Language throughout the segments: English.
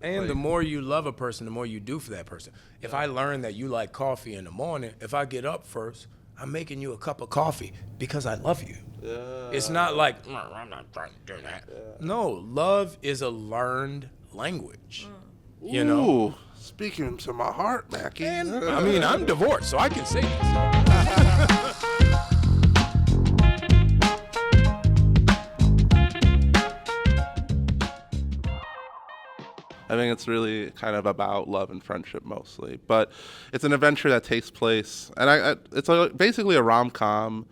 And Like, the more you love a person, the more you do for that person. If I learn that you like coffee in the morning, if I get up first, I'm making you a cup of coffee because I love you. yeah. It's not like, "No, I'm not trying to do that." No, love is a learned language. You know? Ooh, speaking to my heart, Mackie. And I mean, I'm divorced, so I can say this. I think it's really kind of about love and friendship mostly, but it's an adventure that takes place, and it's basically a rom-com.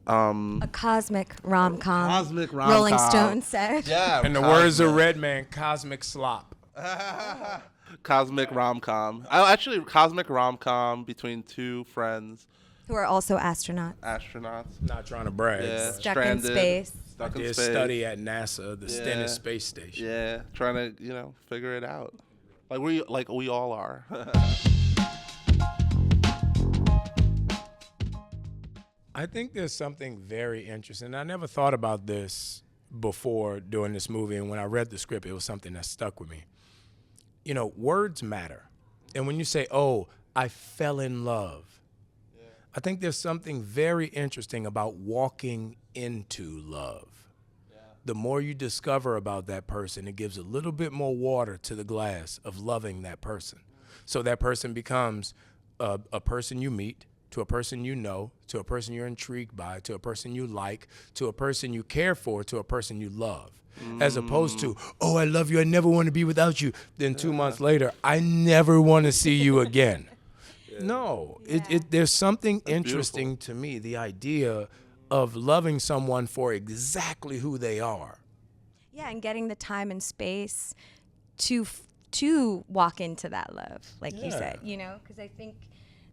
A cosmic rom-com. Cosmic rom-com. Rolling Stone said. Yeah. In the words of Redman, cosmic slop. Cosmic rom-com. Actually, cosmic rom-com between two friends, Who are also astronauts. astronauts. Not trying to brag. Yeah. but Stuck Stranded. in space. Stuck in did space. study at NASA, the Yeah. Stennis Space Station. Yeah, trying to figure it out, like we all are. I think there's something very interesting. I never thought about this before doing this movie, and when I read the script, it was something that stuck with me. You know, words matter. And when you say, "Oh, I fell in love," I think there's something very interesting about walking into love. The more you discover about that person, it gives a little bit more water to the glass of loving that person. So that person becomes a person you meet, to a person you know, to a person you're intrigued by, to a person you like, to a person you care for, to a person you love. As opposed to, "Oh, I love you, I never want to be without you." Then 2 months later, "I never want to see you again." No, there's something interesting to me, the idea of loving someone for exactly who they are. Yeah, and getting the time and space to walk into that love, like you said, because I think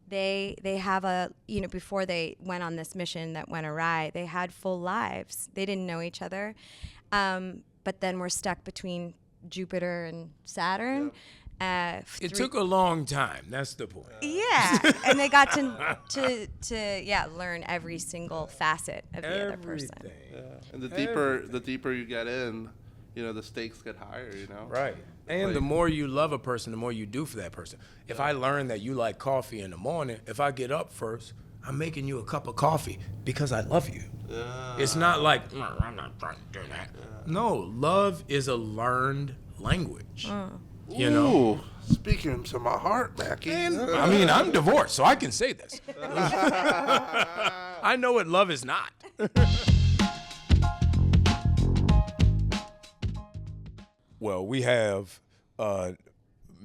they have before they went on this mission that went awry, they had full lives. They didn't know each other, but then we're stuck between Jupiter and Saturn. It took a long time. That's the point. Yeah, and they got to learn every single facet of the other person. Yeah. And the deeper you get in, the stakes get higher. Right. And the more you love a person, the more you do for that person. If I learn that you like coffee in the morning, if I get up first, I'm making you a cup of coffee because I love you. Yeah. It's not like, "No, I'm not trying to do that." No, love is a learned language. Ooh, speaking to my heart, Mackie. And I mean, I'm divorced, so I can say this. I know what love is not. Well, we have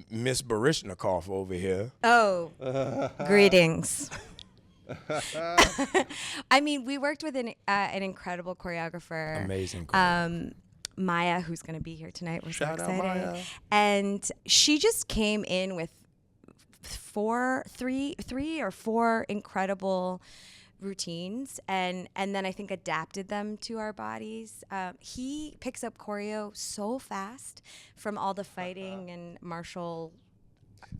Miss Barishnikov over here. Oh, greetings. I mean, we worked with an incredible choreographer. Amazing. Maya, who's going to be here tonight. We're Shout so out excited. Maya. And she just came in with three or four incredible routines, and then I think adapted them to our bodies. He picks up choreo so fast from all the fighting and martial.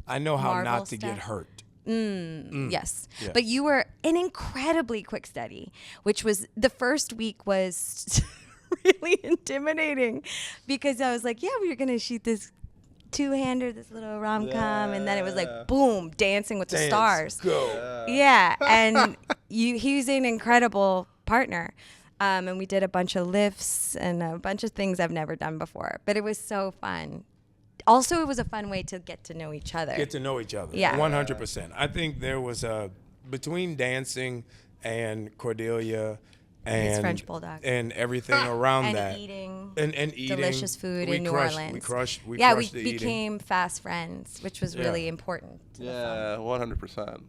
I know how Marvel not to get stuff. hurt. Yes. Yeah. But you were an incredibly quick study, which was the first week was really intimidating because I was like, yeah, we were going to shoot this two-hander, this little rom-com, and then it was like, boom, dancing with the Dance, stars. Go. Yeah. And he's an incredible partner. And we did a bunch of lifts and a bunch of things I've never done before, but it was so fun. Also, it was a fun way to get to know each other. Get to know each other. Yeah. 100%. I think there was between dancing and Cordelia and His French bulldog. and everything around and that. eating And eating delicious food in New Orleans. We crushed we the eating. became fast friends, which was really important to the film. 100%.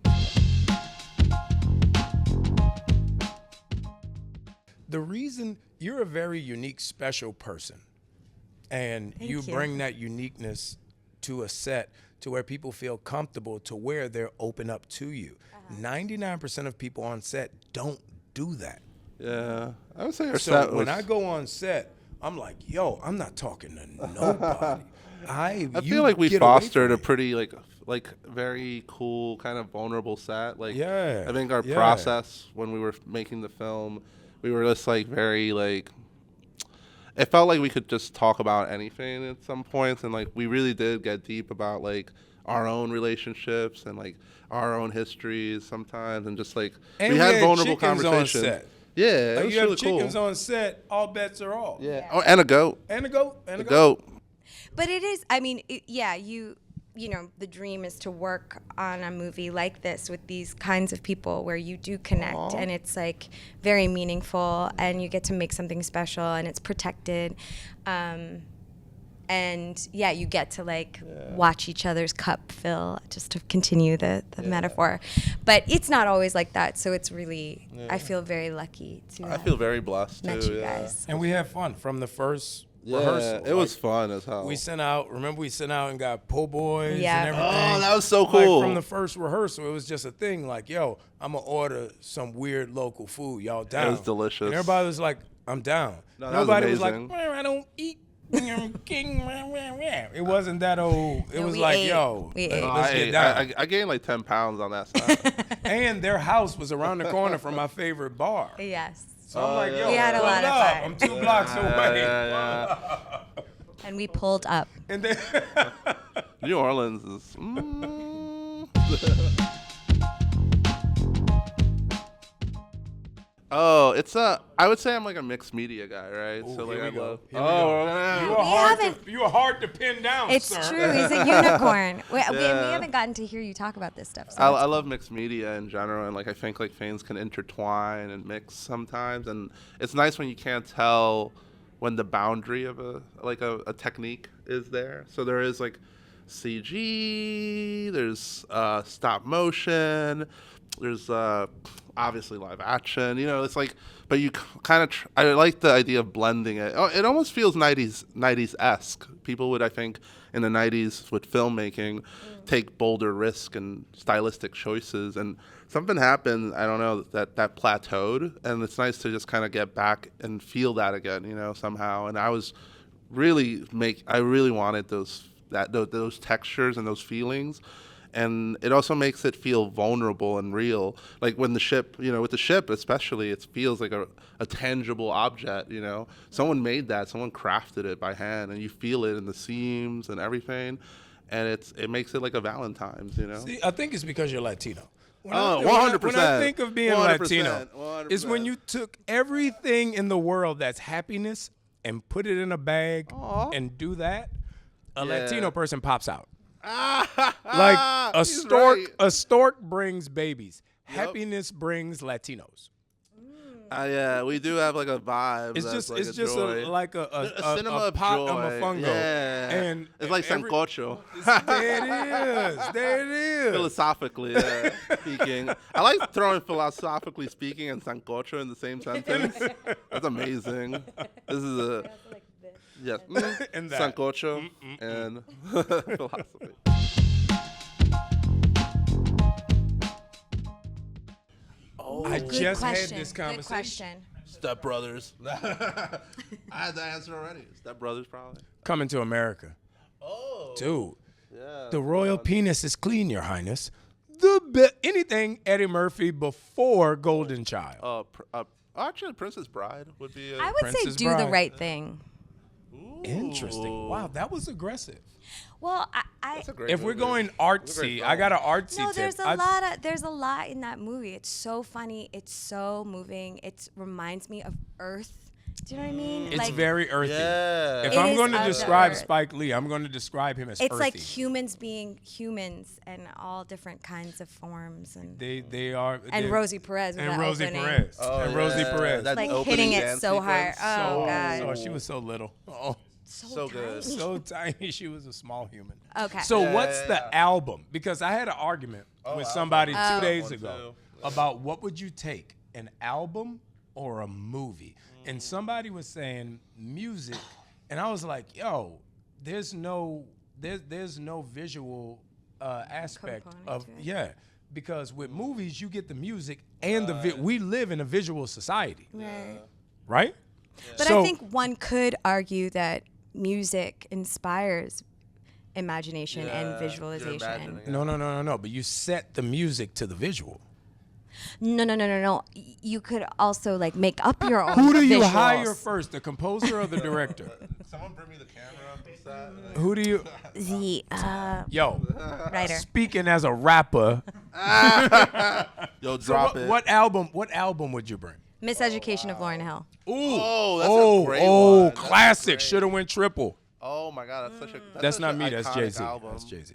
The reason you're a very unique, special person, and Thank you you. bring that uniqueness to a set to where people feel comfortable to where they're open up to you. 99% of people on set don't do that. Yeah, I would say our So set when was. I go on set, I'm like, yo, I'm not talking to nobody. I you feel like we get away fostered from a me. pretty like very cool kind of vulnerable set. Like Yeah, I think our yeah. process when we were making the film, we were just like very like it felt like we could just talk about anything at some points, and like we really did get deep about like our own relationships and like our own histories sometimes, and just like And we had vulnerable chickens on conversations. set. Yeah, it Like was you have really cool. chickens on set, all bets are off. Yeah. Oh, and a goat. And a goat. And A a goat. goat. But it is, I mean, you know, the dream is to work on a movie like this with these kinds of people where you do connect and it's like very meaningful and you get to make something special and it's protected. And yeah, you get to like watch each other's cup fill, just to continue the metaphor. But it's not always like that. So it's really, I feel very lucky to I feel very blessed met too. you Yeah. guys. And we had fun from the first Yeah, rehearsal. it was fun as hell. We sent out and got po' boys Yeah. and everything. Oh, that was so cool. Like from the first rehearsal, it was just a thing like, yo, I'm going to order some weird local food. Y'all down? It was delicious. And everybody was like, I'm down. No, that was Nobody was like, amazing. "Well, I don't eat. It wasn't that old. It No, was we like, ate. yo, We ate. let's get down. I gained like 10 pounds on that side. And their house was around the corner from my favorite bar. Yes. So I'm like, yo, We had a pull lot of up. fun. I'm 2 blocks away. yeah. And we pulled up. And then New Orleans is. Oh, it's I would say I'm like a mixed media guy, right? Ooh, so like here I we go. love. Here we go. yeah. you are hard to pin down, It's sir. true. He's a unicorn. We Yeah. haven't gotten to hear you talk about this stuff. So I love mixed media in general, and like I think like things can intertwine and mix sometimes, and it's nice when you can't tell when the boundary of a technique is there. So there is like CG, there's stop motion, there's obviously live action. You know, it's like, but you kind of I like the idea of blending it. Oh, it almost feels 90s-esque. People would, I think, in the 90s with filmmaking take bolder risk and stylistic choices, and something happened, I don't know, that plateaued, and it's nice to just kind of get back and feel that again, you know, somehow. And I really wanted those textures and those feelings. And it also makes it feel vulnerable and real. Like when the ship, you know, with the ship especially, it feels like a tangible object, you know. Someone made that, someone crafted it by hand, and you feel it in the seams and everything. And it makes it like a Valentine's, you know. See, I think it's because you're Latino. When 100%. When I think of being 100%, Latino, 100%. it's when you took everything in the world that's happiness and put it in a bag and do that, a Latino person pops out. Like a He's stork, right. a stork brings babies. Happiness brings Latinos. Yeah, we do have like a vibe. It's that's just, like it's a just joy. a cinema a of pot joy. of mofongo. Yeah. And It's like sancocho. There it is. There it is. Philosophically speaking. I like throwing philosophically speaking and sancocho in the same sentence. That's amazing. This is a yes. And that. Sancocho and philosophy. I Good just question. had this Good conversation. question. Step Brothers. I had the answer already. Step Brothers, probably. Coming to America. Oh. Dude, Yeah. the royal penis is clean, Your Highness. Anything Eddie Murphy before Golden Child. Actually, Princess Bride would be. I would say Princess do the Bride. right thing. Interesting. Wow, that was aggressive. Well, I That's a great If we're movie. going It's a great artsy, film. I got an artsy no, tip. there's a lot in that movie. It's so funny. It's so moving. It reminds me of Earth. Do you know what I mean? It's very earthy. Yeah. If It I'm is going to of the describe earth. Spike Lee, I'm going to describe him as It's earthy. like humans being humans and all different kinds of forms and They are. and they- Rosie Perez with and that Rosie opening. Perez. Oh, and Rosie yeah. Perez. That Like opening hitting it dance so hard. sequence. Oh God. Oh, she was so little. Oh, So good. tiny. so tiny. She was a small human. Okay. So Yeah, what's yeah, the yeah. album? Because I had an argument with somebody Oh. 2 days One, ago too. about what would you take, an album or a movie? And somebody was saying music, and I was like, yo, there's no visual aspect Component of to it. yeah. Because with movies, you get the music and we live in a visual society, Right. right? But So- I think one could argue that music inspires imagination and Yeah, you're visualization. imagining it. No. But you set the music to the visual. No. You could also like make up your own. Who do you visuals. hire first, the composer or the director? Someone bring me the camera up and set. Who do you? The Yo, writer. speaking as a rapper, Yo, so drop it. what album would you bring? Miseducation of Lauryn Hill. Ooh, Oh, that's a great one. That's classic. great. Should have went triple. Oh my God, that's such a. That's such not an me. That's iconic Jay-Z. album. That's Jay-Z.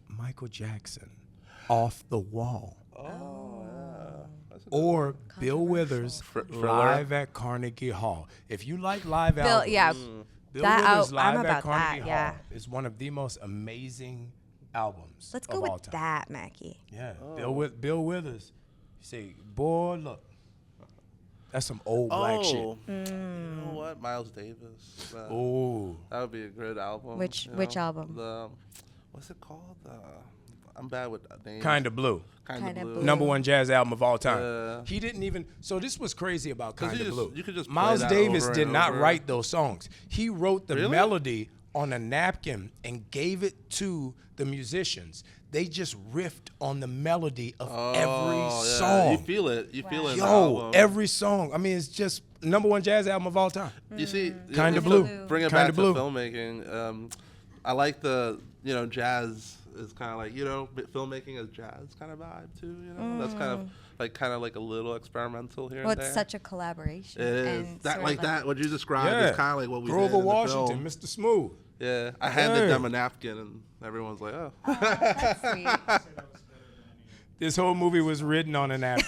Michael Jackson, Off the Wall. Oh yeah. That's a good Or Bill Withers, Thriller. Live at Carnegie Hall. If you like live Bill, albums, yeah. Bill That Withers I'm Live at about Carnegie that, yeah. Hall is one of the most amazing albums Let's of go all with time. that, Mackie. Yeah, Bill Withers. You say, boy, look. That's some old black shit. You know what? Miles Davis. Ooh. That would be a good album. Which you know? album? The what's it called? I'm bad with names. Kinda Blue. Kinda Blue. Number one jazz album of all time. Yeah. He didn't even. So this was crazy about 'Cause Kinda Blue. you could just play Miles that Davis over did and not over. write those songs. He wrote the Really? melody on a napkin and gave it to the musicians. They just riffed on the melody of every Yeah. song. You feel it. You feel it. in the Yo, album. every song. I mean, it's just number one jazz album of all time. You see, Kinda just Blue. to Bring it Kinda back Blue. to filmmaking. I like the jazz is kind of like filmmaking is jazz kind of vibe too. That's kind of like a little experimental here Well, and there. it's such a collaboration. It is and that sort like of that. What you described Yeah. is kind of like what we Grover did in the Washington, film. Mr. Smooth. Yeah, I handed Yeah. them a napkin and everyone's like, oh. That's sweet. This whole movie was written on a napkin.